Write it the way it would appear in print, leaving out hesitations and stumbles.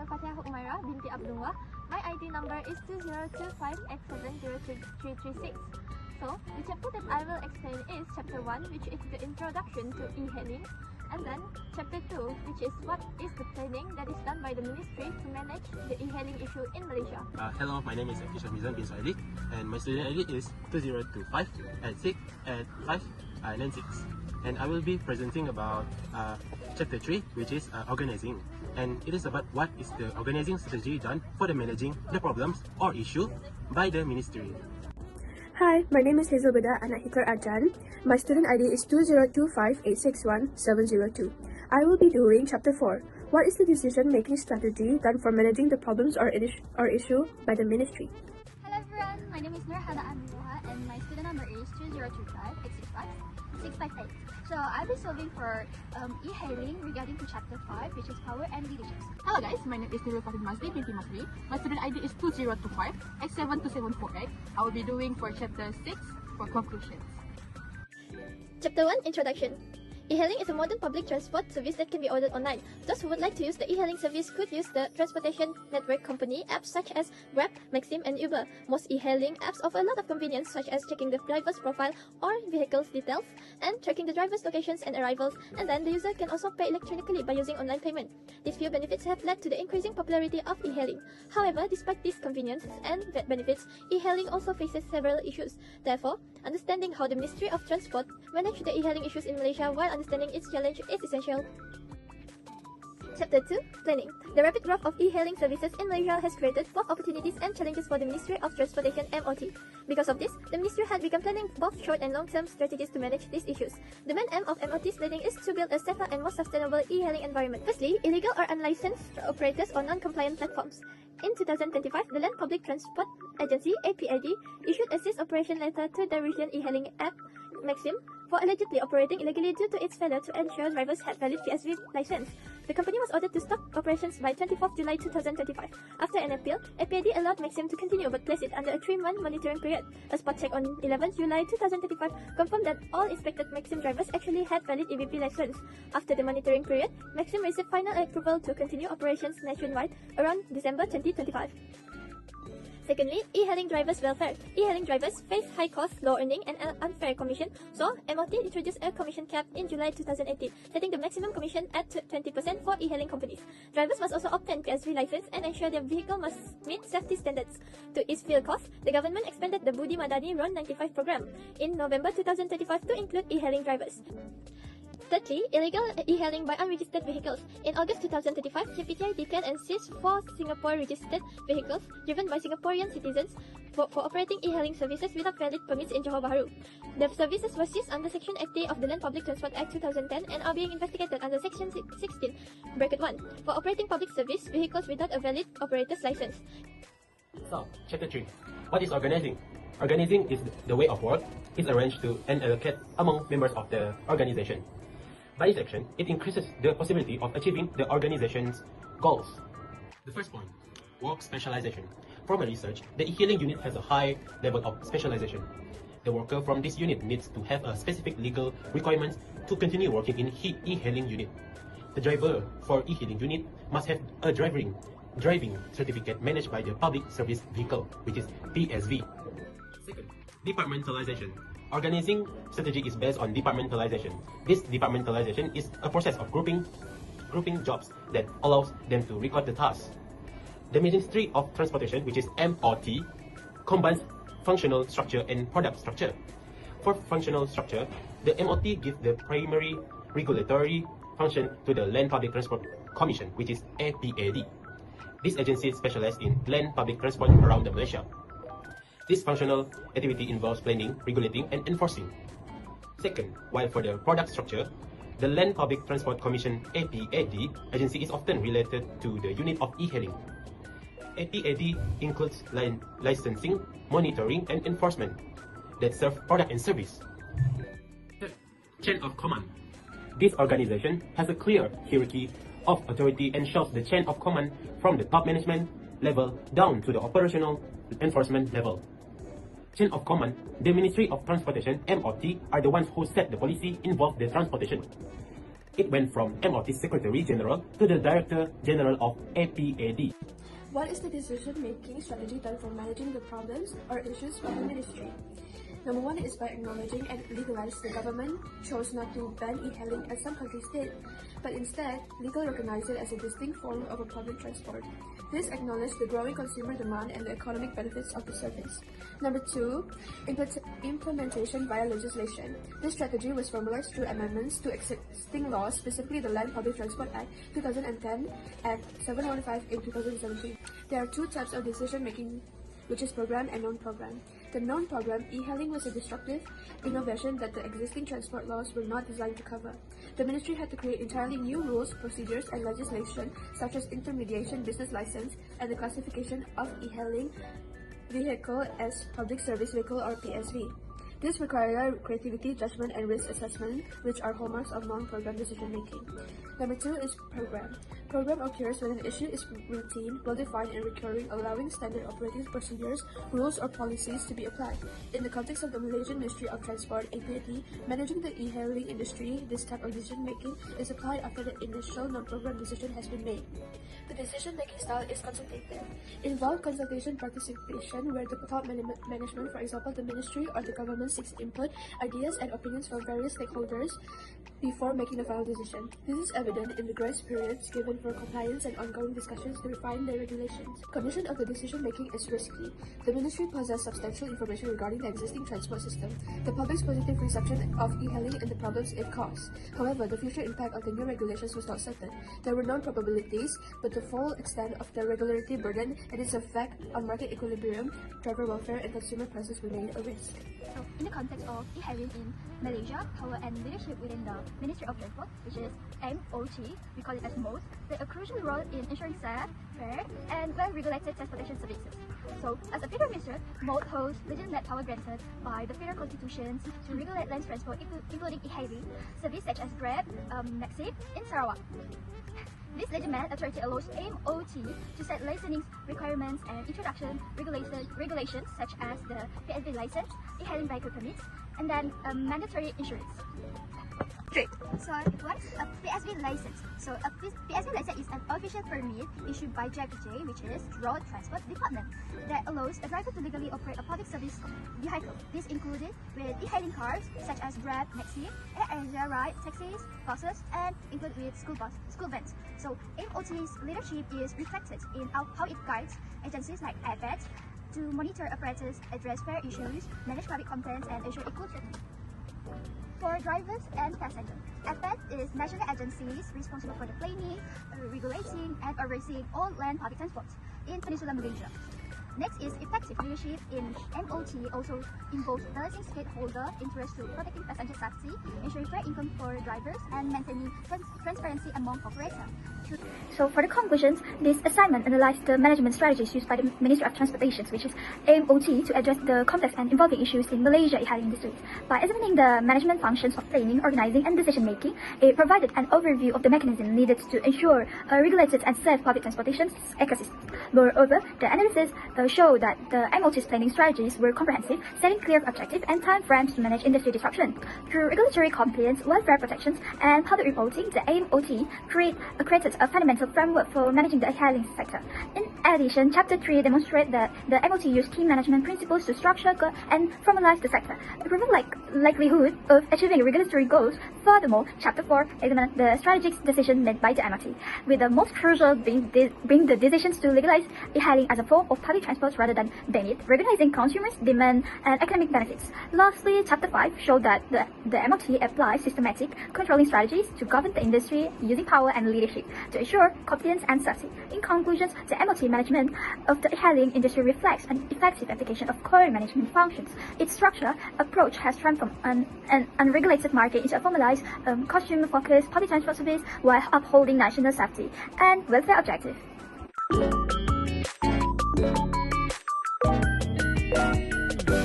binti Abdullah. My ID number is 2025X703336. So, the chapter that I will explain is chapter 1, which is the introduction to e-hailing, and then chapter 2, which is what is the planning that is done by the ministry to manage the e-hailing issue in Malaysia. Hello, my name is Akisha Mizan bin Saidi, and my student ID is 2025 at 6 at 596. And I will be presenting about chapter 3, which is organizing. And it is about what is the organizing strategy done for the managing the problems or issue by the ministry. Hi, my name is Hazel Beda Anahitar Ajan. My student ID is 2025861702. I will be doing chapter 4. What is the decision-making strategy done for managing the problems or issue by the ministry? Hello everyone, my name is Nurhana Amrullah and my student number is 2025865658. So I'll be solving for e-hailing regarding to chapter 5, which is power and leadership. Hello guys, my name is Nurul Farid Masdi binti Masri. My student ID is 2025X72748. I will be doing for chapter 6 for conclusions. Chapter 1, Introduction. E-hailing is a modern public transport service that can be ordered online. Those who would like to use the e-hailing service could use the transportation network company apps such as Grab, Maxim, and Uber. Most e-hailing apps offer a lot of convenience such as checking the driver's profile or vehicle's details and tracking the driver's locations and arrivals, and then the user can also pay electronically by using online payment. These few benefits have led to the increasing popularity of e-hailing. However, despite these conveniences and benefits, e-hailing also faces several issues. Therefore, understanding how the Ministry of Transport manage the e-hailing issues in Malaysia while understanding its challenge is essential. Chapter 2, Planning. The rapid growth of e-hailing services in Malaysia has created both opportunities and challenges for the Ministry of Transportation (MOT). Because of this, the Ministry had begun planning both short and long-term strategies to manage these issues. The main aim of MOT's planning is to build a safer and more sustainable e-hailing environment. Firstly, illegal or unlicensed operators or non-compliant platforms. In 2025, the Land Public Transport Agency (APAD) issued a cease operation letter to the region e-hailing app Maxim for allegedly operating illegally due to its failure to ensure drivers had valid PSV license. The company was ordered to stop operations by 24th July 2025. After an appeal, APAD allowed Maxim to continue but placed it under a 3-month monitoring period. A spot check on 11th July 2025 confirmed that all inspected Maxim drivers actually had valid EVP license. After the monitoring period, Maxim received final approval to continue operations nationwide around December 2025. Secondly, e-hailing drivers' welfare. E-hailing drivers face high costs, low earning, and unfair commission, so MOT introduced a commission cap in July 2018, setting the maximum commission at 20% for e-hailing companies. Drivers must also obtain PSV license and ensure their vehicle must meet safety standards. To ease fuel costs, the government expanded the Budi Madani RON 95 program in November 2025 to include e-hailing drivers. Thirdly, illegal e-hailing by unregistered vehicles. In August 2025, KPTI declared and seized 4 Singapore-registered vehicles driven by Singaporean citizens for operating e-hailing services without valid permits in Johor Bahru. The services were seized under Section 80 of the Land Public Transport Act 2010 and are being investigated under Section 16(1) for operating public service vehicles without a valid operator's license. So, chapter 3. What is organizing? Organizing is the way of work is arranged to and allocate among members of the organization. By this action, it increases the possibility of achieving the organization's goals. The first point, work specialization. From my research, the e-hailing unit has a high level of specialization. The worker from this unit needs to have a specific legal requirements to continue working in e-hailing unit. The driver for e-hailing unit must have a driving certificate managed by the Public Service Vehicle, which is PSV. Second, departmentalization. Organizing strategy is based on departmentalization. This departmentalization is a process of grouping jobs that allows them to record the tasks. The Ministry of Transportation, which is MOT, combines functional structure and product structure. For functional structure, the MOT gives the primary regulatory function to the Land Public Transport Commission, which is APAD. This agency specializes in land public transport around Malaysia. This functional activity involves planning, regulating, and enforcing. Second, while for the product structure, the Land Public Transport Commission APAD agency is often related to the unit of e-hailing. APAD includes licensing, monitoring, and enforcement that serve product and service. Third, chain of command. This organization has a clear hierarchy of authority and shows the chain of command from the top management level down to the operational enforcement level. Chain of command, the Ministry of Transportation (MOT) are the ones who set the policy involved the transportation. It went from MOT Secretary General to the Director General of APAD. What is the decision-making strategy done for managing the problems or issues by the ministry? Number one is by acknowledging and legalize. The government chose not to ban e-hailing as some countries did, but instead legally recognized it as a distinct form of a public transport. This acknowledged the growing consumer demand and the economic benefits of the service. Number two, implementation via legislation. This strategy was formalized through amendments to existing laws, specifically the Land Public Transport Act 2010 Act 715 in 2017. There are two types of decision-making, which is program and non-program. The non-program e-hailing was a disruptive innovation that the existing transport laws were not designed to cover. The ministry had to create entirely new rules, procedures, and legislation such as intermediation business license and the classification of e-hailing vehicle as public service vehicle or PSV. This requires creativity, judgment, and risk assessment, which are hallmarks of non-program decision-making. Number two is program. Program occurs when an issue is routine, well-defined, and recurring, allowing standard operating procedures, rules, or policies to be applied. In the context of the Malaysian Ministry of Transport (APAD), managing the e-hailing industry, this type of decision-making is applied after the initial non-program decision has been made. The decision-making style is consultative. Involve consultation participation where the top management, for example the ministry or the government, seeks input, ideas, and opinions from various stakeholders before making the final decision. This is evident in the grace periods given for compliance and ongoing discussions to refine the regulations. Condition of the decision-making is risky. The ministry possesses substantial information regarding the existing transport system, the public's positive reception of e-hailing, and the problems it caused. However, the future impact of the new regulations was not certain. There were known probabilities, but the full extent of the regulatory burden and its effect on market equilibrium, driver welfare, and consumer prices remained a risk. So, in the context of e-hailing in Malaysia, power and leadership within the Ministry of Transport, which is MOT, we call it as MOT, play a crucial role in ensuring safe, fair, and well-regulated transportation services. So, as a federal minister, MOT holds legitimate power granted by the federal constitutions to regulate land transport, including e-hailing, service such as Grab, Maxim in Sarawak. This legitimate authority allows MOT to set licensing requirements and introduction regulations such as the PSV license, e-hailing vehicle permits, and then mandatory insurance. So what's a PSV license? So a PSV license is an official permit issued by JPJ, which is Road Transport Department, that allows a driver to legally operate a public service vehicle. This included with e-hailing cars such as Grab, Maxim, Air Asia Ride, taxis, buses, and included with school vans. So MOT's leadership is reflected in how it guides agencies like AFED to monitor operators, address fair issues, manage public complaints, and ensure equal treatment. For drivers and passengers, AFED is national agencies responsible for the planning, regulating, and overseeing all land public transport in Peninsular Malaysia. Next is effective leadership in MOT also involves balancing stakeholder interest to protecting passenger safety, ensuring fair income for drivers, and maintaining transparency among operators. So for the conclusions, this assignment analyzed the management strategies used by the Ministry of Transportation, which is MOT, to address the complex and evolving issues in Malaysia e-hailing industry. By examining the management functions of planning, organizing, and decision-making, it provided an overview of the mechanism needed to ensure a regulated and safe public transportation ecosystem. Moreover, the analysis showed that the MOT's planning strategies were comprehensive, setting clear objectives and time frames to manage industry disruption. Through regulatory compliance, welfare protections, and public reporting, the MOT created a fundamental framework for managing the e-hailing sector. In addition, Chapter 3 demonstrates that the MOT used key management principles to structure and formalize the sector, improving likelihood of achieving regulatory goals. Furthermore, Chapter 4 examines the strategic decision made by the MOT, with the most crucial being the decisions to legalize e-hailing as a form of public transport rather than ban it, recognizing consumers' demand and economic benefits. Lastly, Chapter 5 showed that the MOT applies systematic controlling strategies to govern the industry using power and leadership to ensure compliance and safety. In conclusion, the MOT management of the e-hailing industry reflects an effective application of core management functions. Its structure approach has transformed an unregulated market into a formalized, consumer-focused public transport service while upholding national safety and welfare objectives.